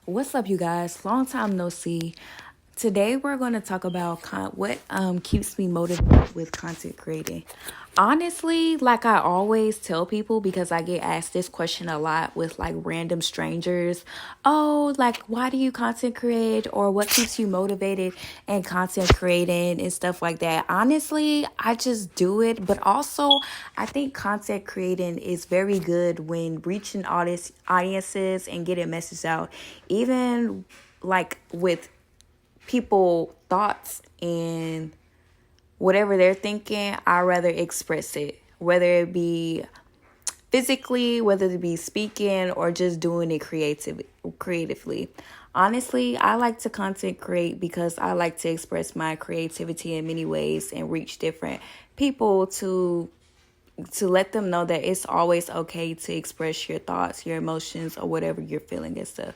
What's up, you guys? Long time no see. Today we're going to talk about what keeps me motivated with content creating. Honestly, like I always tell people, because I get asked this question a lot with like random strangers. Oh, like why do you content create, or what keeps you motivated and content creating and stuff like that. Honestly, I just do it, but also I think content creating is very good when reaching audiences and getting messages out, even like with people thoughts and whatever they're thinking. I rather express it, whether it be physically, whether it be speaking or just doing it creatively. Honestly, I like to content create because I like to express my creativity in many ways and reach different people to let them know that it's always okay to express your thoughts, your emotions, or whatever you're feeling and stuff.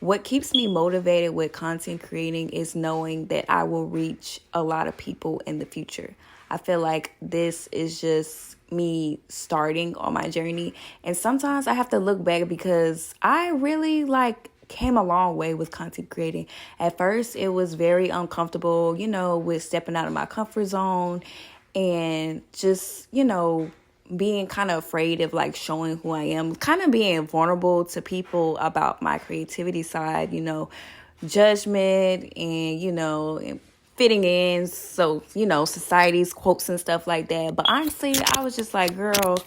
What keeps me motivated with content creating is knowing that I will reach a lot of people in the future. I feel like this is just me starting on my journey. And sometimes I have to look back because I really came a long way with content creating. At first, it was very uncomfortable, with stepping out of my comfort zone and just, being kind of afraid of like showing who I am, kind of being vulnerable to people about my creativity side, judgment and, and fitting in. So, society's quotes and stuff like that. But honestly, I was just like, girl,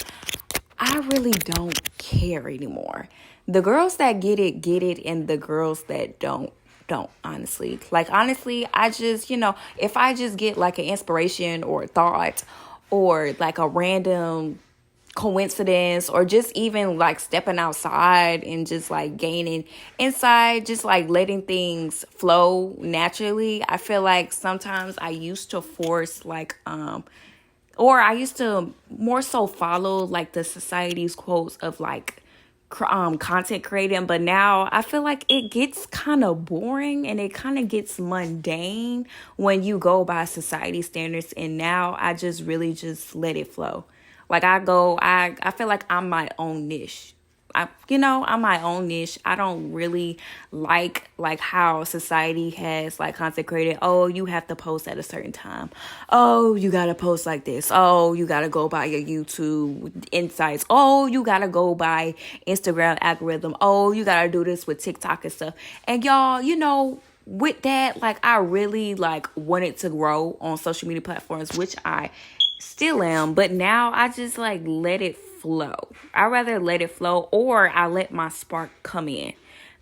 I really don't care anymore. The girls that get it, and the girls that don't, honestly. Like, honestly, I just, if I just get like an inspiration or a thought or like a random coincidence, or just even like stepping outside and just like gaining insight, just like letting things flow naturally. I feel like sometimes I used to force or I used to more so follow like the society's quotes of like content creating, but now I feel like it gets kind of boring and it kind of gets mundane when you go by society standards. And now I just really just let it flow. Like I feel like I'm my own niche. I'm my own niche. I don't really like how society has like content created. Oh, you have to post at a certain time. Oh, you gotta post like this. Oh, you gotta go by your YouTube insights. Oh, you gotta go by Instagram algorithm. Oh, you gotta do this with TikTok and stuff. And y'all, with that, like I really like wanted to grow on social media platforms, which I still am, but now I just like let it flow. I rather let it flow, or I let my spark come in.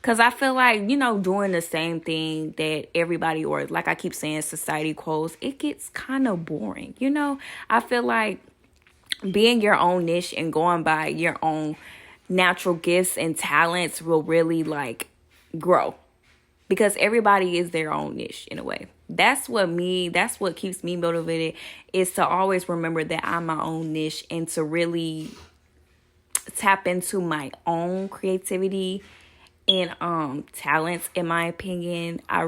Cause I feel like, doing the same thing that everybody, or like I keep saying, society quotes, it gets kind of boring. I feel like being your own niche and going by your own natural gifts and talents will really like grow, because everybody is their own niche in a way. That's what keeps me motivated, is to always remember that I'm my own niche and to really tap into my own creativity and talents. In my opinion, I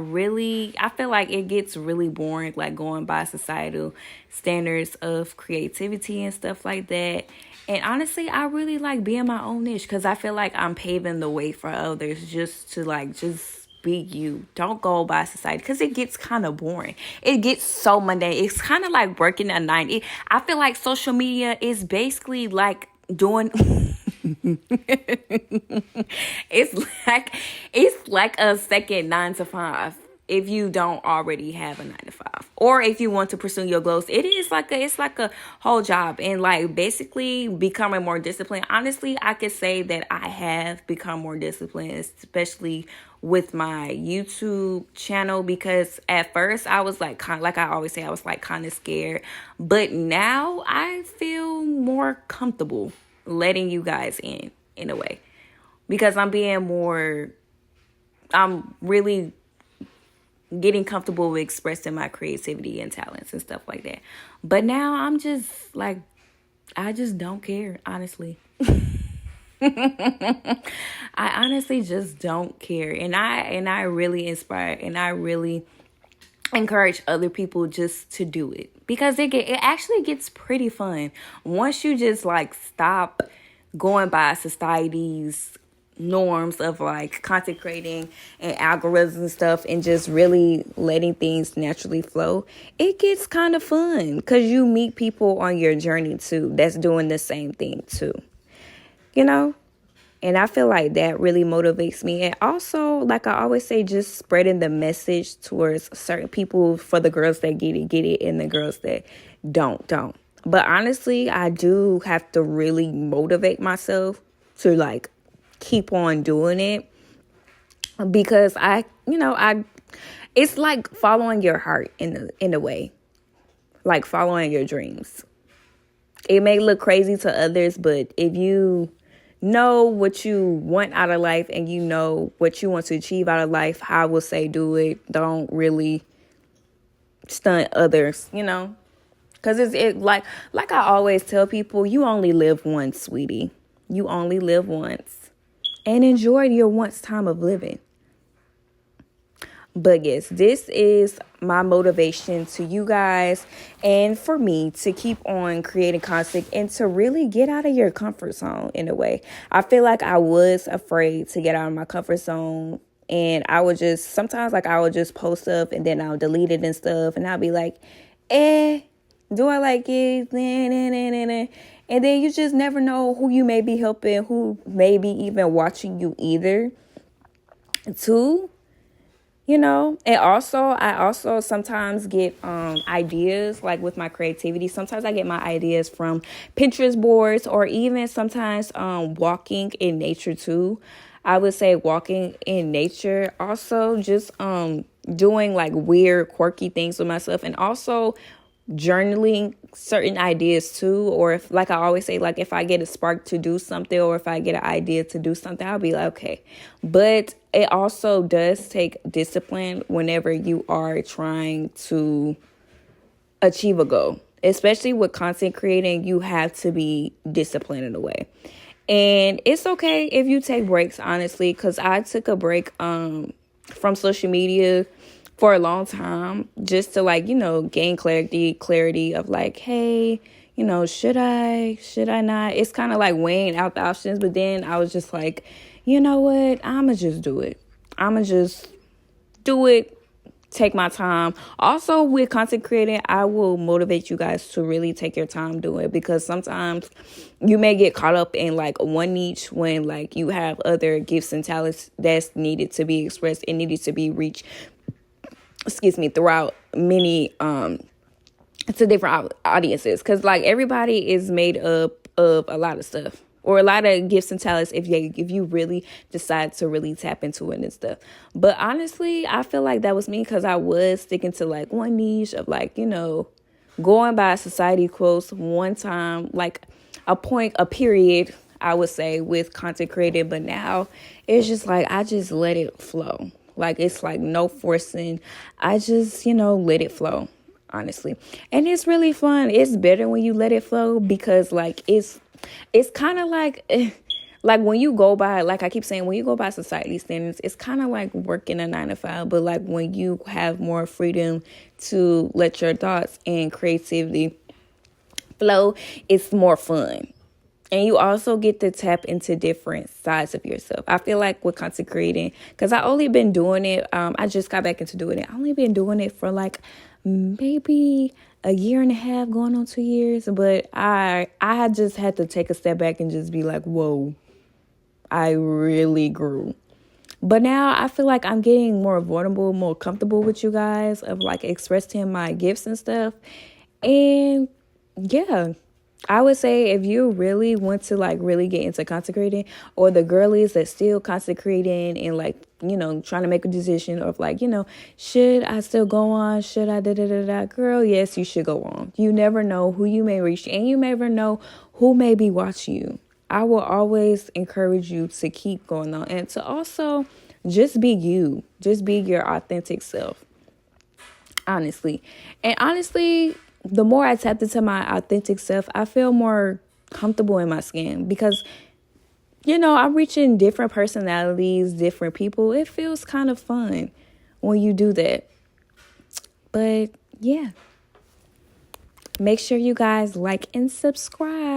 feel like it gets really boring like going by societal standards of creativity and stuff like that. And honestly, I really like being my own niche, because I feel like I'm paving the way for others just to just be you. Don't go by society, because it gets kind of boring. It gets so mundane. It's kind of like working at night. I feel like social media is basically like doing it's like a second 9 to 5, if you don't already have a 9 to 5, or if you want to pursue your goals. It's like a whole job, and like basically becoming more disciplined. Honestly, I could say that I have become more disciplined, especially with my YouTube channel, because at first I was like I always say, I was like kind of scared, but now I feel more comfortable letting you guys in a way, because I'm really getting comfortable with expressing my creativity and talents and stuff like that. But now I'm just like, I just don't care, honestly. I honestly just don't care. And I really inspire, and I really encourage other people just to do it, because it actually gets pretty fun once you just like stop going by society's norms of like content creating and algorithms and stuff and just really letting things naturally flow, it gets kind of fun because you meet people on your journey too that's doing the same thing too, you know? And I feel like that really motivates me. And also, like I always say, just spreading the message towards certain people, for the girls that get it, and the girls that don't. But honestly, I do have to really motivate myself to like keep on doing it, because it's like following your heart in a way, like following your dreams. It may look crazy to others, but if you know what you want out of life and you know what you want to achieve out of life, I will say do it. Don't really stunt others, because it like I always tell people, you only live once, sweetie. You only live once, and enjoy your once time of living. But yes, this is my motivation to you guys and for me to keep on creating content and to really get out of your comfort zone in a way. I feel like I was afraid to get out of my comfort zone, and I would just sometimes I would just post stuff and then I'll delete it and stuff, and I'll be like, do I like it? And then you just never know who you may be helping, who may be even watching you either too. And I also sometimes get ideas, like with my creativity. Sometimes I get my ideas from Pinterest boards, or even sometimes walking in nature too. I would say walking in nature. Also just doing like weird, quirky things with myself, and also journaling certain ideas too. Or if, like I always say, like if I get a spark to do something, or if I get an idea to do something, I'll be like, okay. But it also does take discipline whenever you are trying to achieve a goal, especially with content creating. You have to be disciplined in a way. And it's okay if you take breaks, honestly, because I took a break from social media for a long time, just to gain clarity of like, hey, should I not? It's kind of like weighing out the options. But then I was just like, you know what? I'ma just do it. I'ma just do it. Take my time. Also, with content creating, I will motivate you guys to really take your time doing it, because sometimes you may get caught up in like one niche when like you have other gifts and talents that's needed to be expressed and needed to be reached, throughout many to different audiences, because like everybody is made up of a lot of stuff, or a lot of gifts and talents, if you really decide to really tap into it and stuff. But honestly, I feel like that was me, because I was sticking to like one niche of like, going by society quotes one time, like a period, I would say, with content creating. But now it's just like I just let it flow. Like it's like no forcing. I just, let it flow, honestly. And it's really fun. It's better when you let it flow, because like it's kind of like when you go by, like I keep saying, when you go by society standards, it's kind of like working a 9 to 5. But like when you have more freedom to let your thoughts and creativity flow, it's more fun. And you also get to tap into different sides of yourself. I feel like with content creating, because I only been doing it, I just got back into doing it. I only been doing it for like maybe a year and a half, going on 2 years. But I just had to take a step back and just be like, whoa, I really grew. But now I feel like I'm getting more vulnerable, more comfortable with you guys, of like expressing my gifts and stuff. And yeah, I would say if you really want to like really get into content creating, or the girlies that still content creating and like, trying to make a decision of like, should I still go on? Should I Girl, yes, you should go on. You never know who you may reach, and you never know who may be watching you. I will always encourage you to keep going on, and to also just be you. Just be your authentic self. Honestly. And honestly, the more I tapped into my authentic self, I feel more comfortable in my skin, because, I'm reaching different personalities, different people. It feels kind of fun when you do that. But yeah, make sure you guys like and subscribe.